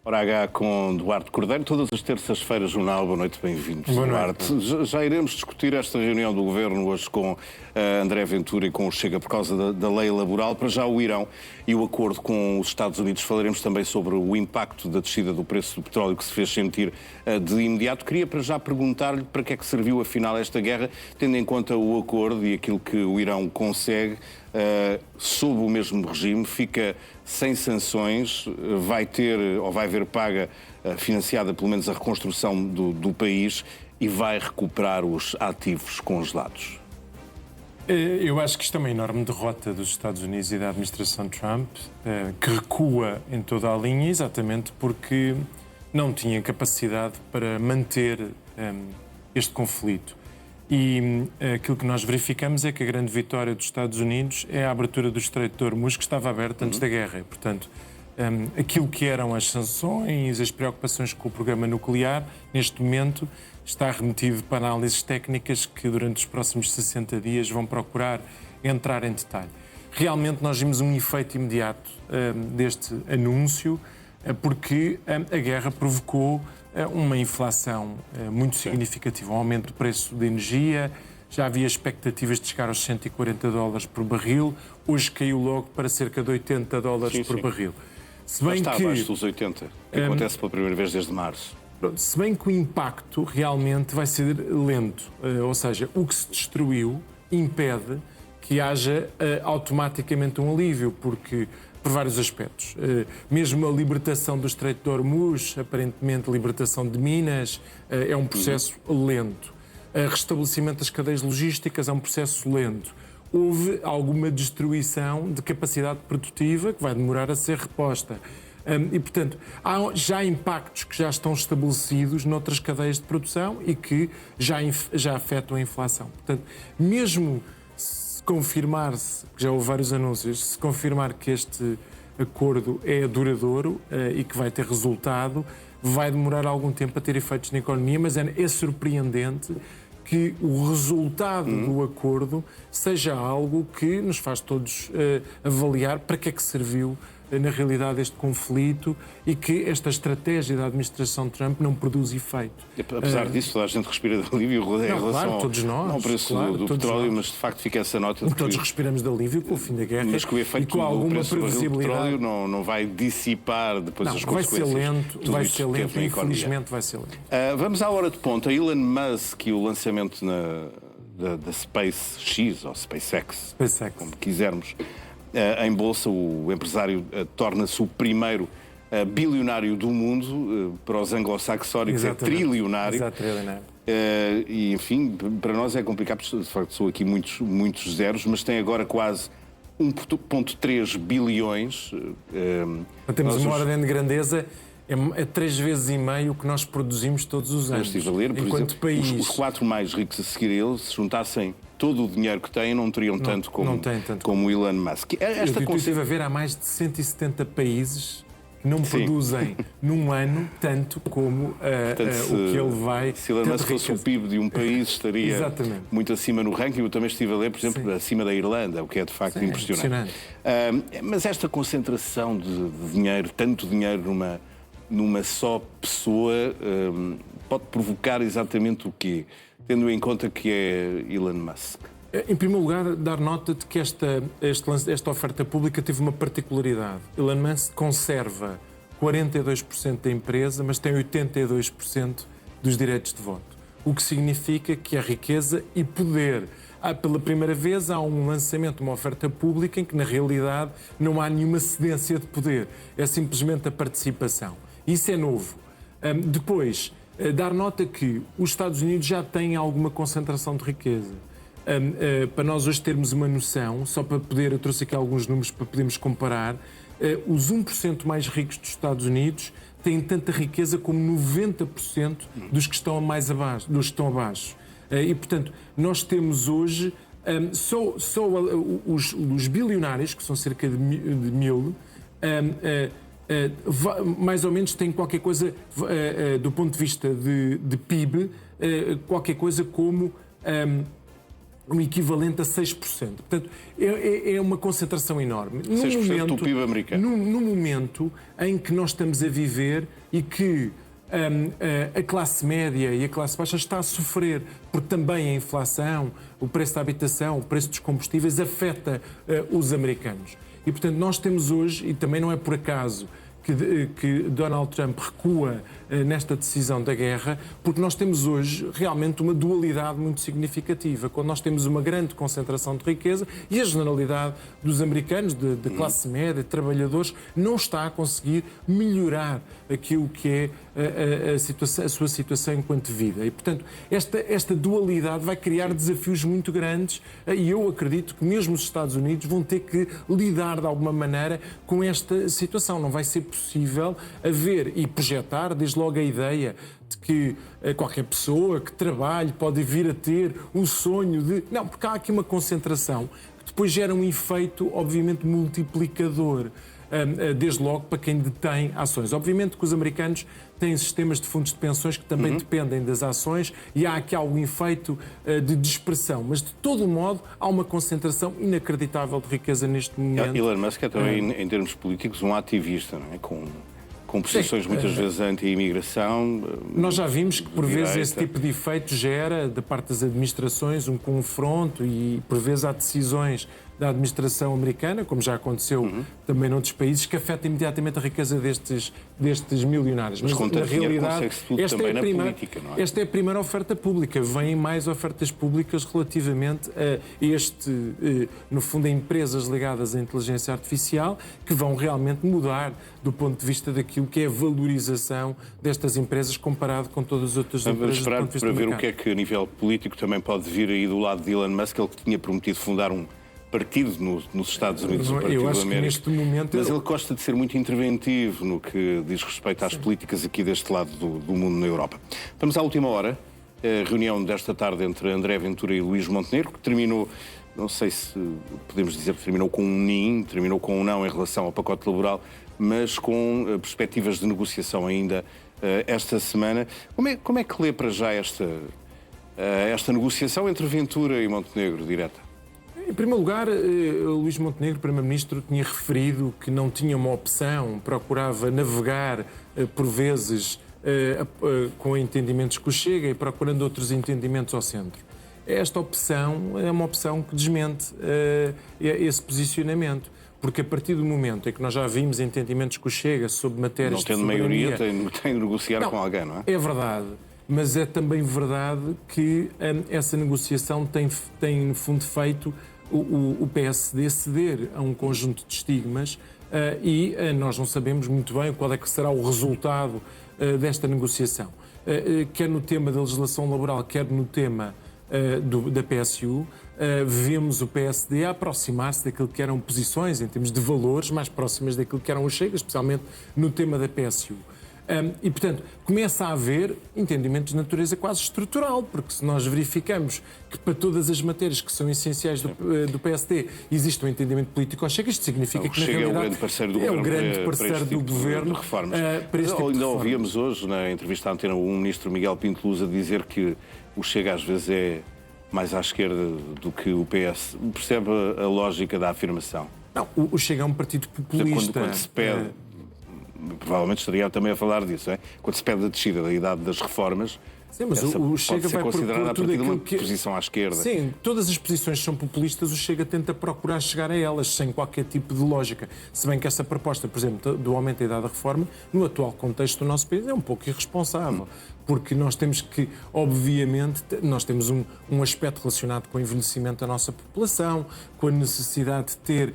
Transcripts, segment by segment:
Hora H com Duarte Cordeiro, todas as terças-feiras, Jornal. Boa noite, bem-vindos, Duarte. Já iremos discutir esta reunião do Governo hoje com André Ventura e com o Chega por causa da lei laboral. Para já o Irão e o acordo com os Estados Unidos. Falaremos também sobre o impacto da descida do preço do petróleo que se fez sentir de imediato. Queria para já perguntar-lhe para que é que serviu afinal esta guerra, tendo em conta o acordo e aquilo que o Irão consegue. Sob o mesmo regime, fica sem sanções, vai ter ou vai haver paga financiada pelo menos a reconstrução do país e vai recuperar os ativos congelados. Eu acho que isto é uma enorme derrota dos Estados Unidos e da administração Trump, que recua em toda a linha exatamente porque não tinha capacidade para manter este conflito. E aquilo que nós verificamos é que a grande vitória dos Estados Unidos é a abertura do Estreito de Hormuz, que estava aberto antes da guerra. E, portanto, aquilo que eram as sanções, as preocupações com o programa nuclear, neste momento está remetido para análises técnicas que durante os próximos 60 dias vão procurar entrar em detalhe. Realmente nós vimos um efeito imediato deste anúncio, porque a guerra provocou uma inflação muito significativa, um aumento do preço da energia. Já havia expectativas de chegar aos $140 por barril, hoje caiu logo para cerca de $80 por barril. Se bem está abaixo dos 80, que acontece pela primeira vez desde março. Se bem que o impacto realmente vai ser lento, ou seja, o que se destruiu impede que haja automaticamente um alívio, porque por vários aspectos. Mesmo a libertação do Estreito de Hormuz, aparentemente a libertação de Minas, é um processo lento. O restabelecimento das cadeias logísticas é um processo lento. Houve alguma destruição de capacidade produtiva que vai demorar a ser reposta. E, portanto, há já impactos que já estão estabelecidos noutras cadeias de produção e que já afetam a inflação. Portanto, mesmo confirmar-se, já houve vários anúncios, se confirmar que este acordo é duradouro e que vai ter resultado, vai demorar algum tempo a ter efeitos na economia, mas é surpreendente que o resultado do acordo seja algo que nos faz todos avaliar para que é que serviu na realidade este conflito e que esta estratégia da administração Trump não produz efeito. Apesar disso, toda a gente respira de alívio em relação todos nós, ao preço do petróleo, mas de facto fica essa nota de que todos respiramos de alívio com o fim da guerra, mas que o efeito e com alguma do preço do previsibilidade. petróleo não vai dissipar depois as consequências. Vai ser lento, infelizmente vai ser lento. Vamos à hora de ponta. Elon Musk e o lançamento da SpaceX, ou SpaceX, como quisermos, em bolsa, o empresário torna-se o primeiro bilionário do mundo, para os anglo-saxónicos é trilionário. E, enfim, para nós é complicado, porque de facto são aqui muitos zeros, mas tem agora quase 1,3 bilhões. Temos uma ordem de grandeza, é 3 vezes e meio o que nós produzimos todos os anos. Estive a ler, por exemplo, país... os 4 mais ricos a seguir ele, se juntassem todo o dinheiro que têm, não teriam tanto como Elon Musk. Eu estive a ver, há mais de 170 países que não produzem num ano tanto como o que ele vai... Se Elon Musk fosse o PIB de um país, estaria muito acima no ranking. Eu também estive a ler, por exemplo, acima da Irlanda, o que é de facto impressionante. Mas esta concentração de dinheiro, tanto dinheiro numa só pessoa, pode provocar exatamente o quê? Tendo em conta que é Elon Musk? Em primeiro lugar, dar nota de que esta oferta pública teve uma particularidade. Elon Musk conserva 42% da empresa, mas tem 82% dos direitos de voto. O que significa que a riqueza e poder. Pela primeira vez há um lançamento de uma oferta pública em que, na realidade, não há nenhuma cedência de poder. É simplesmente a participação. Isso é novo. Depois, dar nota que os Estados Unidos já têm alguma concentração de riqueza. Para nós hoje termos uma noção, só para poder, eu trouxe aqui alguns números para podermos comparar, os 1% mais ricos dos Estados Unidos têm tanta riqueza como 90% dos que estão mais abaixo, dos que estão abaixo. E, portanto, nós temos hoje só os bilionários, que são cerca de 1000, mais ou menos têm qualquer coisa, do ponto de vista de PIB, qualquer coisa como o equivalente a 6%. Portanto, é uma concentração enorme. 6% do PIB americano. No momento em que nós estamos a viver e que a classe média e a classe baixa está a sofrer, porque também a inflação, o preço da habitação, o preço dos combustíveis afeta os americanos. E, portanto, nós temos hoje, e também não é por acaso, que Donald Trump recua nesta decisão da guerra, porque nós temos hoje realmente uma dualidade muito significativa, quando nós temos uma grande concentração de riqueza e a generalidade dos americanos, de classe média, de trabalhadores, não está a conseguir melhorar aquilo que é a sua situação enquanto vida. E, portanto, esta dualidade vai criar desafios muito grandes e eu acredito que mesmo os Estados Unidos vão ter que lidar de alguma maneira com esta situação. Não vai ser possível haver e projetar, desde logo, a ideia de que qualquer pessoa que trabalhe pode vir a ter um sonho de... Não, porque há aqui uma concentração que depois gera um efeito, obviamente, multiplicador, desde logo para quem detém ações. Obviamente que os americanos têm sistemas de fundos de pensões que também dependem das ações e há aqui algum efeito de dispersão, mas de todo modo há uma concentração inacreditável de riqueza neste momento. Elon Musk é também, em termos políticos, um ativista, não é? Com posições muitas vezes anti-imigração. Nós já vimos que, por vezes, esse tipo de efeito gera, da parte das administrações, um confronto e, por vezes, há decisões da administração americana, como já aconteceu também noutros países, que afeta imediatamente a riqueza destes milionários. Mas na realidade, esta é a primeira oferta pública. Vêm mais ofertas públicas relativamente a no fundo, a empresas ligadas à inteligência artificial, que vão realmente mudar do ponto de vista daquilo que é a valorização destas empresas comparado com todas as outras empresas. Vamos esperar para ver o que é que, a nível político, também pode vir aí do lado de Elon Musk, ele que tinha prometido fundar um partido nos Estados Unidos, o Partido eu acho da América. Que neste momento mas ele gosta de ser muito interventivo no que diz respeito às políticas aqui deste lado do mundo na Europa. Vamos à última hora, a reunião desta tarde entre André Ventura e Luís Montenegro, que terminou, não sei se podemos dizer que terminou com um nim, terminou com um não em relação ao pacote laboral, mas com perspectivas de negociação ainda esta semana. Como é que lê para já esta negociação entre Ventura e Montenegro, direta? Em primeiro lugar, Luís Montenegro, Primeiro-Ministro, tinha referido que não tinha uma opção, procurava navegar, por vezes, com entendimentos com o Chega e procurando outros entendimentos ao centro. Esta opção é uma opção que desmente esse posicionamento. Porque a partir do momento em que nós já vimos entendimentos com o Chega sobre matérias de soberania... Não tendo maioria, tem de negociar com alguém, não é? É verdade. Mas é também verdade que essa negociação tem no fundo, feito o PSD ceder a um conjunto de estigmas e nós não sabemos muito bem qual é que será o resultado desta negociação. Quer no tema da legislação laboral, quer no tema da PSU, vemos o PSD a aproximar-se daquilo que eram posições, em termos de valores, mais próximas daquilo que eram o Chega, especialmente no tema da PSU. E, portanto, começa a haver entendimentos de natureza quase estrutural, porque se nós verificamos que para todas as matérias que são essenciais do PSD existe um entendimento político ao Chega, isto significa que, na realidade, é o grande parceiro do governo, de reformas. Ainda ouvíamos hoje, na entrevista à Antena 1, o ministro Miguel Pinto Luz a dizer que o Chega às vezes é mais à esquerda do que o PS. Percebe a lógica da afirmação? Não, o Chega é um partido populista. Quando se pede... Provavelmente estaria também a falar disso, é? Quando se pede a descida da idade das reformas, sim, mas o Chega vai considerada a partir de uma que... posição à esquerda. Sim, todas as posições são populistas, o Chega tenta procurar chegar a elas sem qualquer tipo de lógica. Se bem que essa proposta, por exemplo, do aumento da idade da reforma, no atual contexto do nosso país, é um pouco irresponsável. Porque nós temos que, obviamente, nós temos um aspecto relacionado com o envelhecimento da nossa população, com a necessidade de ter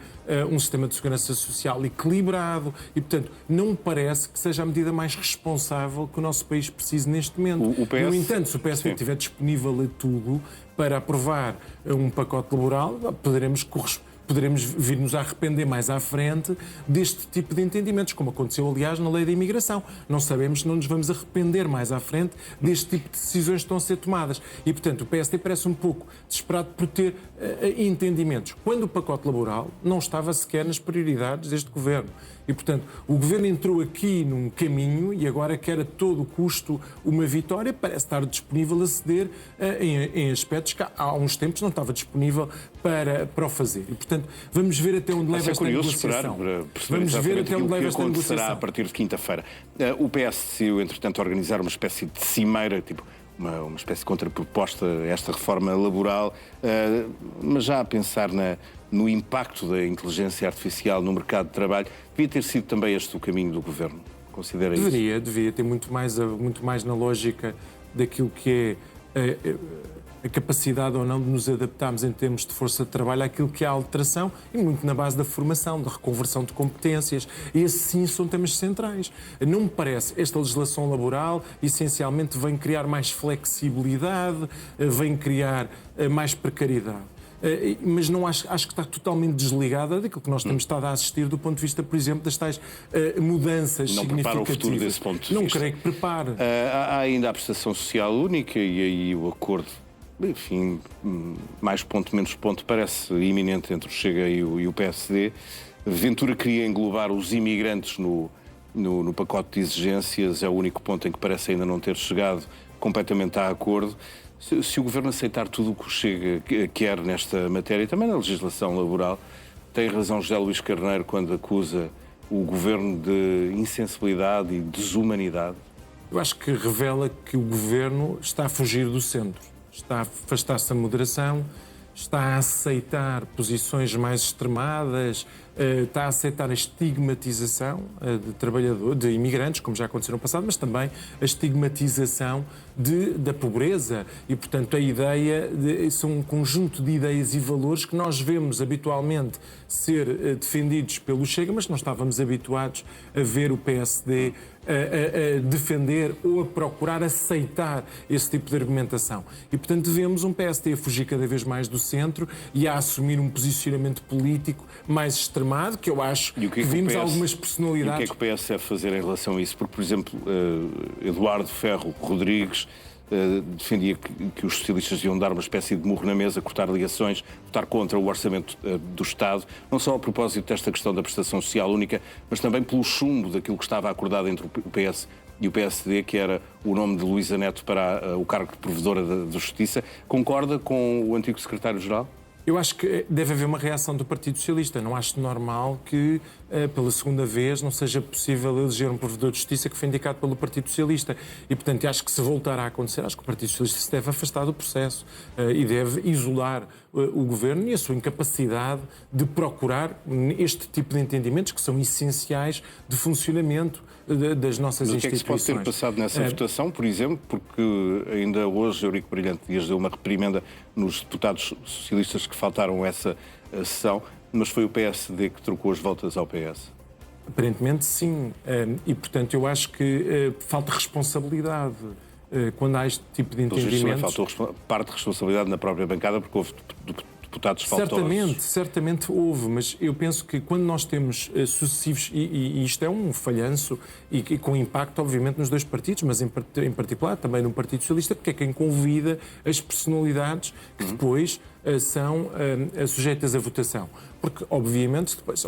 um sistema de segurança social equilibrado e, portanto, não me parece que seja a medida mais responsável que o nosso país precise neste momento. No entanto, se o PSD estiver disponível a tudo para aprovar um pacote laboral, poderemos vir-nos a arrepender mais à frente deste tipo de entendimentos, como aconteceu, aliás, na lei da imigração. Não sabemos se não nos vamos arrepender mais à frente deste tipo de decisões que estão a ser tomadas. E, portanto, o PSD parece um pouco desesperado por ter entendimentos, quando o pacote laboral não estava sequer nas prioridades deste governo. E, portanto, o Governo entrou aqui num caminho e agora quer a todo custo uma vitória, parece estar disponível a ceder em aspectos que há uns tempos não estava disponível para o fazer. E, portanto, vamos ver até onde leva esta negociação. Vamos ver até onde leva esta negociação. A partir de quinta-feira. O PS decidiu, entretanto, organizar uma espécie de cimeira, tipo uma espécie de contraproposta a esta reforma laboral, mas já a pensar no impacto da inteligência artificial no mercado de trabalho, devia ter sido também este o caminho do Governo? Considera isso? Deveria ter muito mais na lógica daquilo que é a capacidade ou não de nos adaptarmos em termos de força de trabalho àquilo que é a alteração e muito na base da formação, da reconversão de competências. E esses sim são temas centrais. Não me parece, esta legislação laboral essencialmente vem criar mais flexibilidade, vem criar mais precariedade. Mas não acho que está totalmente desligada daquilo que nós temos estado a assistir do ponto de vista, por exemplo, das tais mudanças não significativas. Prepara o futuro desse ponto de vista. Não creio que prepare. Há ainda a prestação social única e aí o acordo, enfim, mais ponto, menos ponto, parece iminente entre o Chega e o PSD. Ventura queria englobar os imigrantes no pacote de exigências, é o único ponto em que parece ainda não ter chegado completamente a acordo. Se o Governo aceitar tudo o que o Chega quer nesta matéria, e também na legislação laboral, tem razão José Luís Carneiro quando acusa o Governo de insensibilidade e desumanidade? Eu acho que revela que o Governo está a fugir do centro, está a afastar-se da moderação, está a aceitar posições mais extremadas, está a aceitar a estigmatização de trabalhadores, de imigrantes, como já aconteceu no passado, mas também a estigmatização da pobreza e, portanto, são um conjunto de ideias e valores que nós vemos habitualmente ser defendidos pelo Chega, mas não estávamos habituados a ver o PSD a defender ou a procurar aceitar esse tipo de argumentação. E, portanto, vemos um PSD a fugir cada vez mais do centro e a assumir um posicionamento político mais extremado, que eu acho que vimos algumas personalidades... E o que é que o PS deve fazer em relação a isso? Porque, por exemplo, Eduardo Ferro Rodrigues defendia que os socialistas iam dar uma espécie de murro na mesa, cortar ligações, votar contra o orçamento do Estado, não só a propósito desta questão da prestação social única, mas também pelo chumbo daquilo que estava acordado entre o PS e o PSD, que era o nome de Luísa Neto para o cargo de provedora da Justiça. Concorda com o antigo secretário-geral? Eu acho que deve haver uma reação do Partido Socialista. Não acho normal que, pela segunda vez, não seja possível eleger um provedor de justiça que foi indicado pelo Partido Socialista. E, portanto, acho que se voltar a acontecer, acho que o Partido Socialista se deve afastar do processo e deve isolar o Governo e a sua incapacidade de procurar este tipo de entendimentos que são essenciais de funcionamento das nossas instituições. O que é que se pode ter passado nessa votação, por exemplo, porque ainda hoje Eurico Brilhante Dias deu uma reprimenda nos deputados socialistas que faltaram a essa sessão, mas foi o PSD que trocou as voltas ao PS? Aparentemente sim, e portanto eu acho que falta responsabilidade quando há este tipo de entendimentos. Faltou parte de responsabilidade na própria bancada porque houve deputados faltosos. Certamente houve, mas eu penso que quando nós temos sucessivos, e isto é um falhanço e com impacto obviamente nos dois partidos, mas em particular também no Partido Socialista, porque é quem convida as personalidades que depois são sujeitas à votação. Porque, obviamente, depois,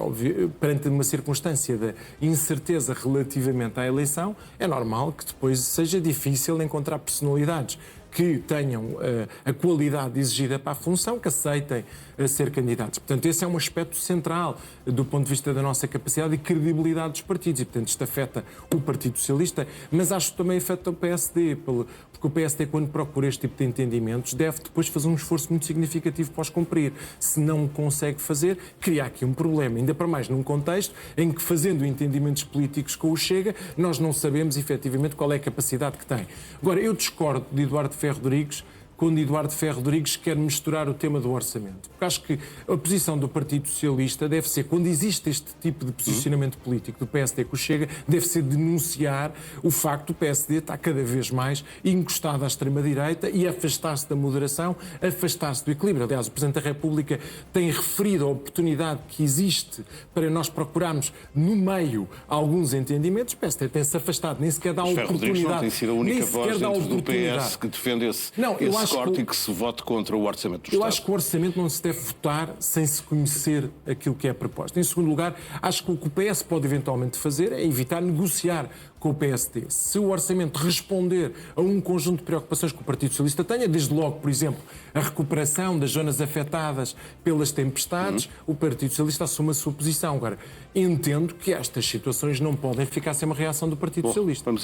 perante uma circunstância de incerteza relativamente à eleição, é normal que depois seja difícil encontrar personalidades que tenham a qualidade exigida para a função, que aceitem ser candidatos. Portanto, esse é um aspecto central do ponto de vista da nossa capacidade e credibilidade dos partidos. E, portanto, isto afeta o Partido Socialista, mas acho que também afeta o PSD, porque o PSD, quando procura este tipo de entendimentos, deve depois fazer um esforço muito significativo para os cumprir. Se não o consegue fazer, cria aqui um problema, ainda para mais num contexto em que, fazendo entendimentos políticos com o Chega, nós não sabemos efetivamente qual é a capacidade que tem. Agora, eu discordo de Eduardo Ferro Rodrigues quando Eduardo Ferro Rodrigues quer misturar o tema do orçamento. Porque acho que a posição do Partido Socialista deve ser, quando existe este tipo de posicionamento político do PSD que o Chega, deve ser denunciar o facto do PSD estar cada vez mais encostado à extrema-direita e afastar-se da moderação, afastar-se do equilíbrio. Aliás, o Presidente da República tem referido a oportunidade que existe para nós procurarmos no meio alguns entendimentos. O PSD tem-se afastado, nem sequer dá a oportunidade. Não tem sido a única voz dentro do PS que defende esse corte e que se vote contra o Orçamento do Estado. Eu acho que o orçamento não se deve votar sem se conhecer aquilo que é proposto. Em segundo lugar, acho que o PS pode eventualmente fazer é evitar negociar com o PSD. Se o orçamento responder a um conjunto de preocupações que o Partido Socialista tenha, desde logo, por exemplo, a recuperação das zonas afetadas pelas tempestades, o Partido Socialista assume a sua posição. Agora, entendo que estas situações não podem ficar sem uma reação do Partido Socialista.